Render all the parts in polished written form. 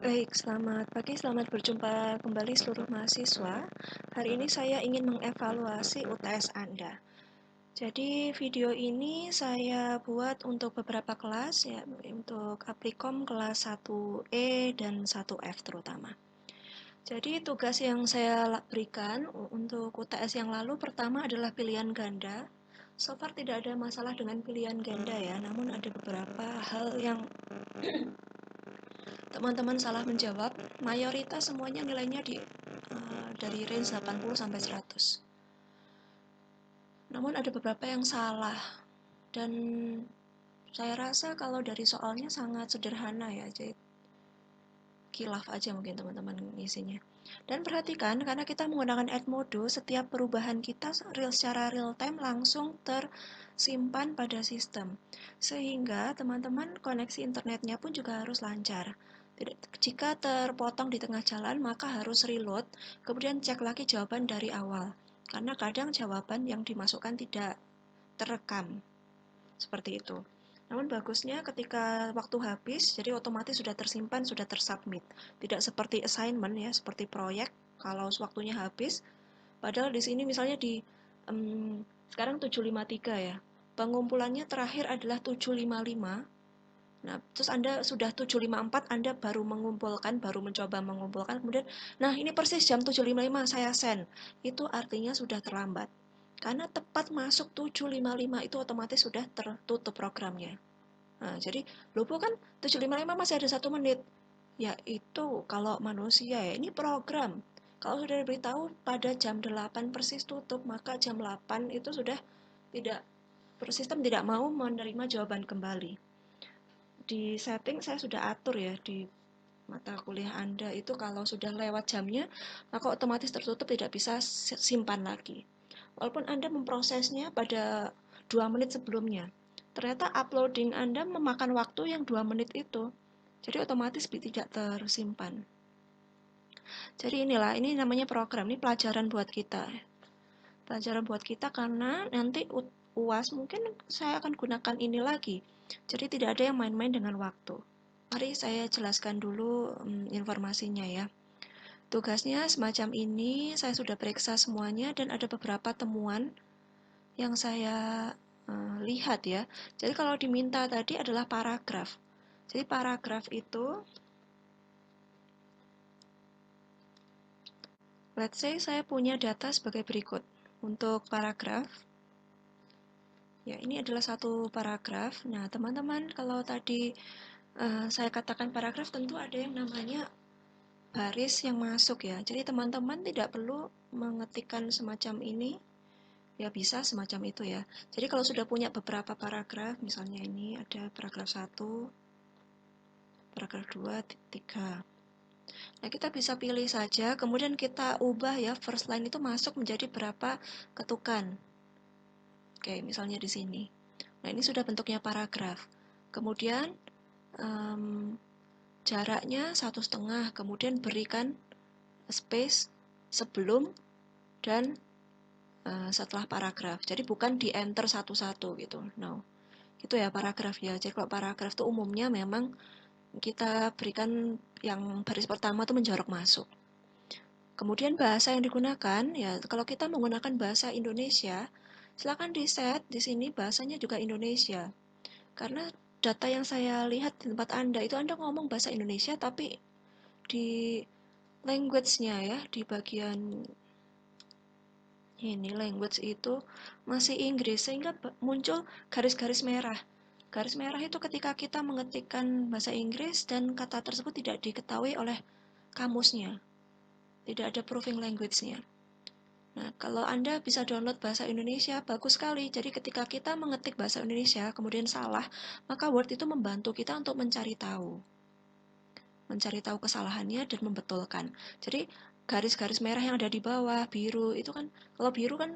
Baik, selamat pagi, selamat berjumpa kembali seluruh mahasiswa. Hari ini saya ingin mengevaluasi UTS Anda. Jadi video ini saya buat untuk beberapa kelas, ya, untuk Aplikom kelas 1E dan 1F terutama. Jadi tugas yang saya berikan untuk UTS yang lalu pertama adalah pilihan ganda. So far tidak ada masalah dengan pilihan ganda ya, namun ada beberapa hal yang teman-teman salah menjawab. Mayoritas semuanya nilainya dari range 80 sampai 100. Namun ada beberapa yang salah. Dan saya rasa kalau dari soalnya sangat sederhana ya. Jadi kilaf aja mungkin teman-teman ngisinya. Dan perhatikan karena kita menggunakan Edmodo, setiap perubahan kita secara real time langsung tersimpan pada sistem. Sehingga teman-teman koneksi internetnya pun juga harus lancar. Jika terpotong di tengah jalan, maka harus reload, kemudian cek lagi jawaban dari awal. Karena kadang jawaban yang dimasukkan tidak terekam. Seperti itu. Namun bagusnya ketika waktu habis, jadi otomatis sudah tersimpan, sudah tersubmit. Tidak seperti assignment ya, seperti proyek, kalau waktunya habis. Padahal di sini misalnya sekarang 753 ya. Pengumpulannya terakhir adalah 755. Nah, terus Anda sudah 754, Anda baru mengumpulkan, baru mencoba mengumpulkan, kemudian, nah ini persis jam 7.55 saya send. Itu artinya sudah terlambat. Karena tepat masuk 7.55 itu otomatis sudah tertutup programnya. Nah, jadi, lupa kan 7.55 masih ada 1 menit. Ya itu kalau manusia ya, ini program. Kalau sudah diberitahu pada jam 8 persis tutup, maka jam 8 itu sudah tidak, sistem tidak mau menerima jawaban kembali. Di setting saya sudah atur ya di mata kuliah Anda itu kalau sudah lewat jamnya, maka otomatis tertutup tidak bisa simpan lagi. Walaupun Anda memprosesnya pada 2 menit sebelumnya, ternyata uploading Anda memakan waktu yang 2 menit itu. Jadi otomatis tidak tersimpan. Jadi inilah, ini namanya program, ini pelajaran buat kita. Pelajaran buat kita karena nanti UAS mungkin saya akan gunakan ini lagi. Jadi tidak ada yang main-main dengan waktu. Mari saya jelaskan dulu informasinya ya. Tugasnya semacam ini, saya sudah periksa semuanya dan ada beberapa temuan yang saya lihat ya. Jadi kalau diminta tadi adalah paragraf. Jadi paragraf itu, let's say saya punya data sebagai berikut. Untuk paragraf, ya ini adalah satu paragraf. Nah teman-teman kalau tadi saya katakan paragraf tentu ada yang namanya baris yang masuk ya. Jadi teman-teman tidak perlu mengetikkan semacam ini. Ya bisa semacam itu ya. Jadi kalau sudah punya beberapa paragraf, misalnya ini ada paragraf 1, paragraf 2, 3. Nah, kita bisa pilih saja, kemudian kita ubah ya, first line itu masuk menjadi berapa ketukan. Oke, misalnya di sini. Nah, ini sudah bentuknya paragraf. Kemudian jaraknya 1,5, kemudian berikan space sebelum dan setelah paragraf. Jadi bukan di enter satu-satu gitu. No. Itu ya paragraf ya. Jadi kalau paragraf itu umumnya memang kita berikan yang baris pertama itu menjorok masuk. Kemudian bahasa yang digunakan ya, kalau kita menggunakan bahasa Indonesia, silakan di set di sini bahasanya juga Indonesia. Karena data yang saya lihat di tempat Anda itu Anda ngomong bahasa Indonesia tapi di language-nya ya, di bagian ini language itu masih Inggris sehingga muncul garis-garis merah. Garis merah itu ketika kita mengetikkan bahasa Inggris dan kata tersebut tidak diketahui oleh kamusnya. Tidak ada proving language-nya. Nah, kalau Anda bisa download bahasa Indonesia, bagus sekali. Jadi ketika kita mengetik bahasa Indonesia, kemudian salah, maka Word itu membantu kita untuk mencari tahu. Mencari tahu kesalahannya dan membetulkan. Jadi garis-garis merah yang ada di bawah, biru, itu kan, kalau biru kan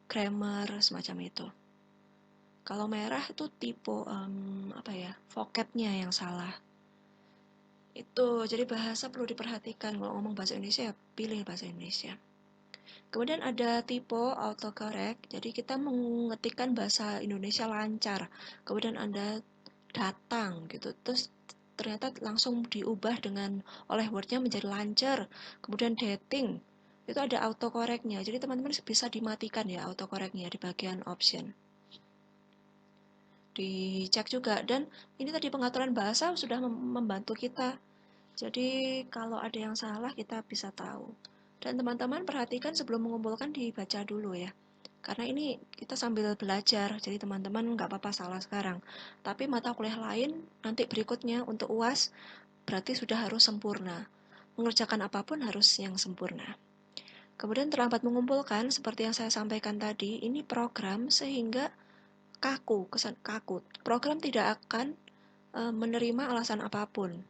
grammar, semacam itu. Kalau merah itu tipe, vocabnya yang salah. Itu, jadi bahasa perlu diperhatikan. Kalau ngomong bahasa Indonesia, ya pilih bahasa Indonesia. Kemudian ada tipe autocorrect, jadi kita mengetikkan bahasa Indonesia lancar. Kemudian Anda datang gitu. Terus ternyata langsung diubah oleh Word-nya menjadi lancar, kemudian dating. Itu ada autocorrectnya. Jadi teman-teman bisa dimatikan ya autocorrectnya di bagian option. Dicek juga, dan ini tadi pengaturan bahasa sudah membantu kita. Jadi kalau ada yang salah kita bisa tahu. Dan teman-teman perhatikan sebelum mengumpulkan dibaca dulu ya. Karena ini kita sambil belajar, jadi teman-teman nggak apa-apa salah sekarang. Tapi mata kuliah lain nanti berikutnya untuk UAS berarti sudah harus sempurna. Mengerjakan apapun harus yang sempurna. Kemudian terlambat mengumpulkan, seperti yang saya sampaikan tadi, ini program sehingga kaku, kesan kaku. Program tidak akan menerima alasan apapun.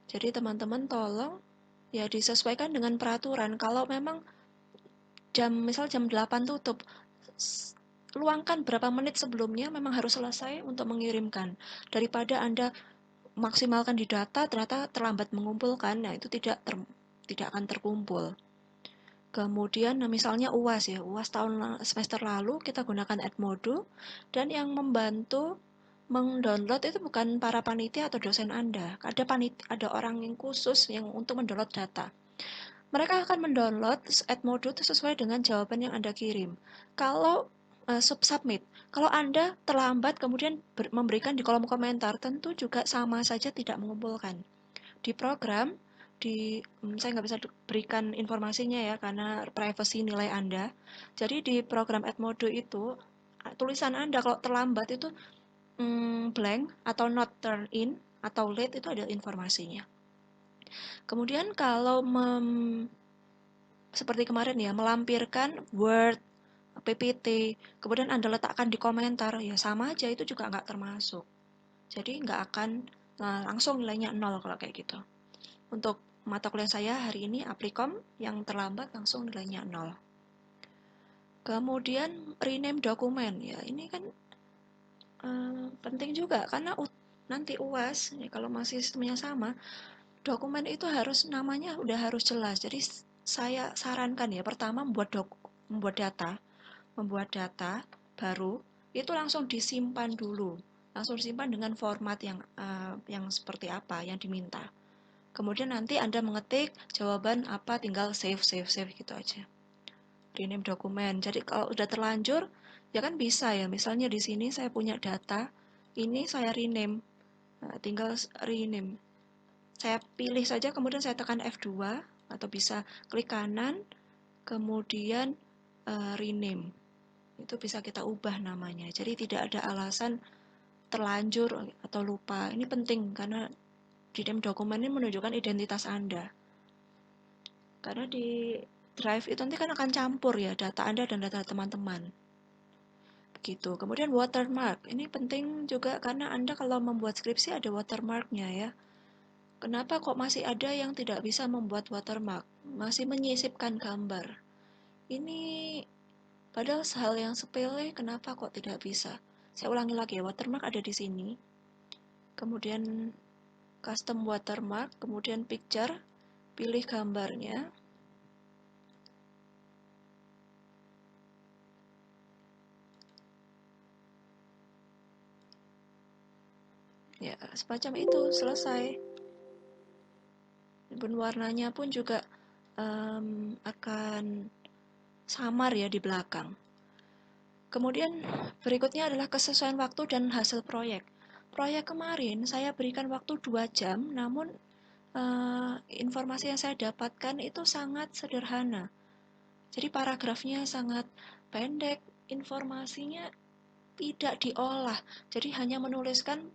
Jadi teman-teman tolong ya disesuaikan dengan peraturan. Kalau memang misal jam 8 tutup, luangkan berapa menit sebelumnya memang harus selesai untuk mengirimkan. Daripada Anda maksimalkan di data, ternyata terlambat mengumpulkan, nah itu tidak akan terkumpul. Kemudian misalnya UAS ya, UAS semester lalu kita gunakan Edmodo, dan yang membantu mendownload itu bukan para panitia atau dosen Anda. Ada orang yang khusus yang untuk mendownload data. Mereka akan mendownload Edmodo itu sesuai dengan jawaban yang Anda kirim. Kalau submit, kalau Anda terlambat kemudian memberikan di kolom komentar, tentu juga sama saja tidak mengumpulkan. Di program, saya nggak bisa berikan informasinya ya karena privacy nilai Anda. Jadi di program Edmodo itu tulisan Anda kalau terlambat itu blank atau not turn in atau late itu ada informasinya. Kemudian kalau seperti kemarin ya, melampirkan Word, PPT, kemudian Anda letakkan di komentar, ya sama aja itu juga nggak termasuk. Jadi nggak akan langsung nilainya 0 kalau kayak gitu. Untuk mata kuliah saya hari ini Apricom yang terlambat langsung nilainya 0. Kemudian rename dokumen, ya ini kan penting juga karena nanti UAS ya, kalau masih sistemnya sama, dokumen itu harus namanya udah harus jelas. Jadi saya sarankan ya, pertama membuat data baru itu langsung disimpan dulu. Langsung disimpan dengan format yang seperti apa yang diminta. Kemudian nanti Anda mengetik jawaban apa, tinggal save gitu aja. Rename dokumen. Jadi kalau udah terlanjur, ya kan bisa ya. Misalnya di sini saya punya data, ini saya rename. Nah, tinggal rename. Saya pilih saja, kemudian saya tekan F2, atau bisa klik kanan, kemudian rename. Itu bisa kita ubah namanya. Jadi tidak ada alasan terlanjur atau lupa. Ini penting karena di dalam dokumen ini menunjukkan identitas Anda. Karena di Drive itu nanti kan akan campur ya data Anda dan data teman-teman. Begitu. Kemudian watermark. Ini penting juga karena Anda kalau membuat skripsi ada watermarknya ya. Kenapa kok masih ada yang tidak bisa membuat watermark? Masih menyisipkan gambar. Ini padahal hal yang sepele, kenapa kok tidak bisa? Saya ulangi lagi ya, watermark ada di sini. Kemudian custom watermark, kemudian picture, pilih gambarnya. Ya, semacam itu, selesai. Dan warnanya pun juga akan samar ya di belakang. Kemudian berikutnya adalah kesesuaian waktu dan hasil proyek. Proyek kemarin saya berikan waktu 2 jam, namun informasi yang saya dapatkan itu sangat sederhana. Jadi paragrafnya sangat pendek, informasinya tidak diolah. Jadi hanya menuliskan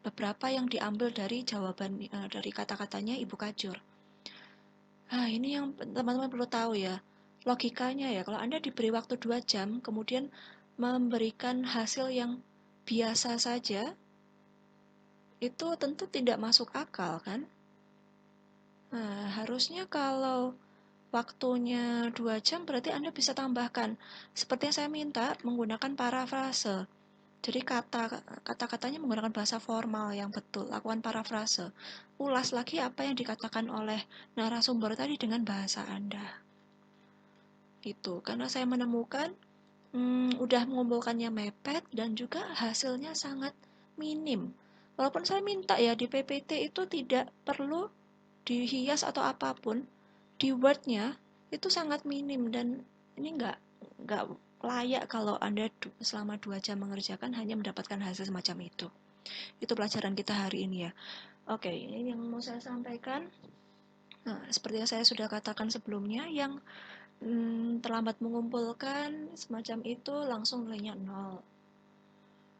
beberapa yang diambil dari jawaban dari kata-katanya Ibu Kajur. Nah, ini yang teman-teman perlu tahu ya. Logikanya ya, kalau Anda diberi waktu 2 jam, kemudian memberikan hasil yang biasa saja, itu tentu tidak masuk akal kan? Nah, harusnya kalau waktunya 2 jam berarti Anda bisa tambahkan. Seperti yang saya minta, menggunakan parafrase. Jadi kata-katanya menggunakan bahasa formal yang betul, lakukan parafrase. Ulas lagi apa yang dikatakan oleh narasumber tadi dengan bahasa Anda. Itu, karena saya menemukan udah mengumpulkannya mepet dan juga hasilnya sangat minim. Walaupun saya minta ya di PPT itu tidak perlu dihias atau apapun, di Word-nya itu sangat minim dan ini nggak layak kalau Anda selama 2 jam mengerjakan hanya mendapatkan hasil semacam itu. Itu pelajaran kita hari ini ya. Oke, ini yang mau saya sampaikan. Nah, seperti yang saya sudah katakan sebelumnya, yang terlambat mengumpulkan semacam itu langsung nilainya 0.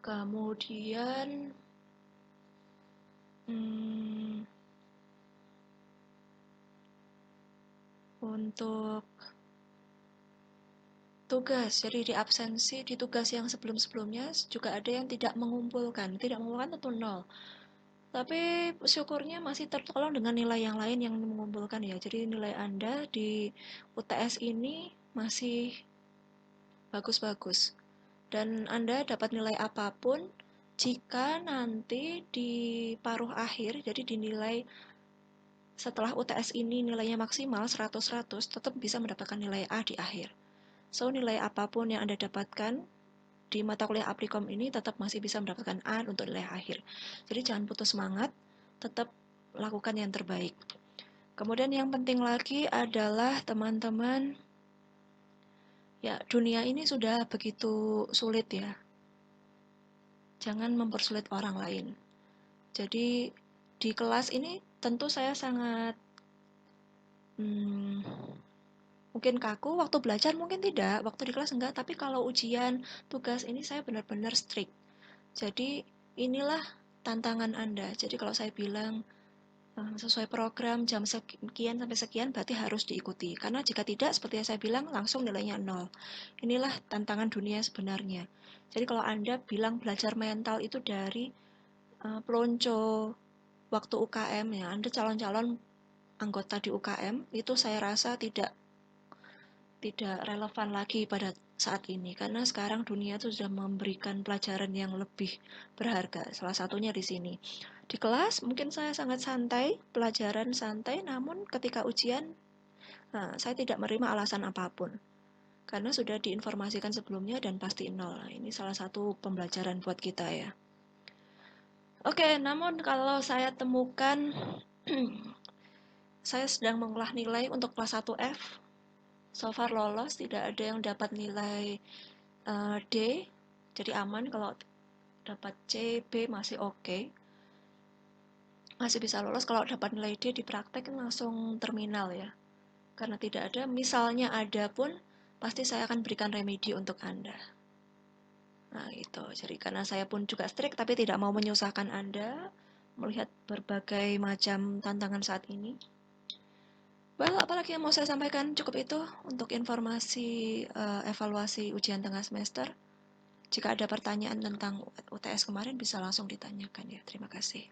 Kemudian untuk tugas, jadi di absensi di tugas yang sebelum-sebelumnya juga ada yang tidak mengumpulkan tentu 0. Tapi syukurnya masih tertolong dengan nilai yang lain yang mengumpulkan ya. Jadi nilai Anda di UTS ini masih bagus-bagus. Dan Anda dapat nilai apapun jika nanti di paruh akhir, jadi dinilai setelah UTS ini nilainya maksimal 100-100, tetap bisa mendapatkan nilai A di akhir. So, nilai apapun yang Anda dapatkan di mata kuliah Aprikom ini tetap masih bisa mendapatkan A untuk nilai akhir. Jadi jangan putus semangat, tetap lakukan yang terbaik. Kemudian yang penting lagi adalah teman-teman, ya dunia ini sudah begitu sulit ya. Jangan mempersulit orang lain. Jadi di kelas ini tentu saya sangat mungkin kaku, waktu belajar mungkin tidak, waktu di kelas enggak, tapi kalau ujian, tugas ini saya benar-benar strict. Jadi inilah tantangan Anda. Jadi kalau saya bilang sesuai program jam sekian sampai sekian berarti harus diikuti. Karena jika tidak, seperti yang saya bilang, langsung nilainya 0. Inilah tantangan dunia sebenarnya. Jadi kalau Anda bilang belajar mental itu dari pelonco waktu UKM ya, Anda calon-calon anggota di UKM, itu saya rasa tidak relevan lagi pada saat ini karena sekarang dunia itu sudah memberikan pelajaran yang lebih berharga. Salah satunya di sini. Di kelas mungkin saya sangat santai, pelajaran santai, namun ketika ujian saya tidak menerima alasan apapun. Karena sudah diinformasikan sebelumnya dan pasti 0. Ini salah satu pembelajaran buat kita ya. Oke, namun kalau saya temukan saya sedang mengolah nilai untuk kelas 1F. So far lolos, tidak ada yang dapat nilai D, jadi aman. Kalau dapat C, B masih oke. Masih bisa lolos. Kalau dapat nilai D di praktek langsung terminal ya. Karena tidak ada, misalnya ada pun, pasti saya akan berikan remedi untuk Anda. Nah itu, jadi karena saya pun juga strict tapi tidak mau menyusahkan Anda melihat berbagai macam tantangan saat ini. Well, apalagi yang mau saya sampaikan, cukup itu untuk informasi evaluasi ujian tengah semester. Jika ada pertanyaan tentang UTS kemarin bisa langsung ditanyakan ya. Terima kasih.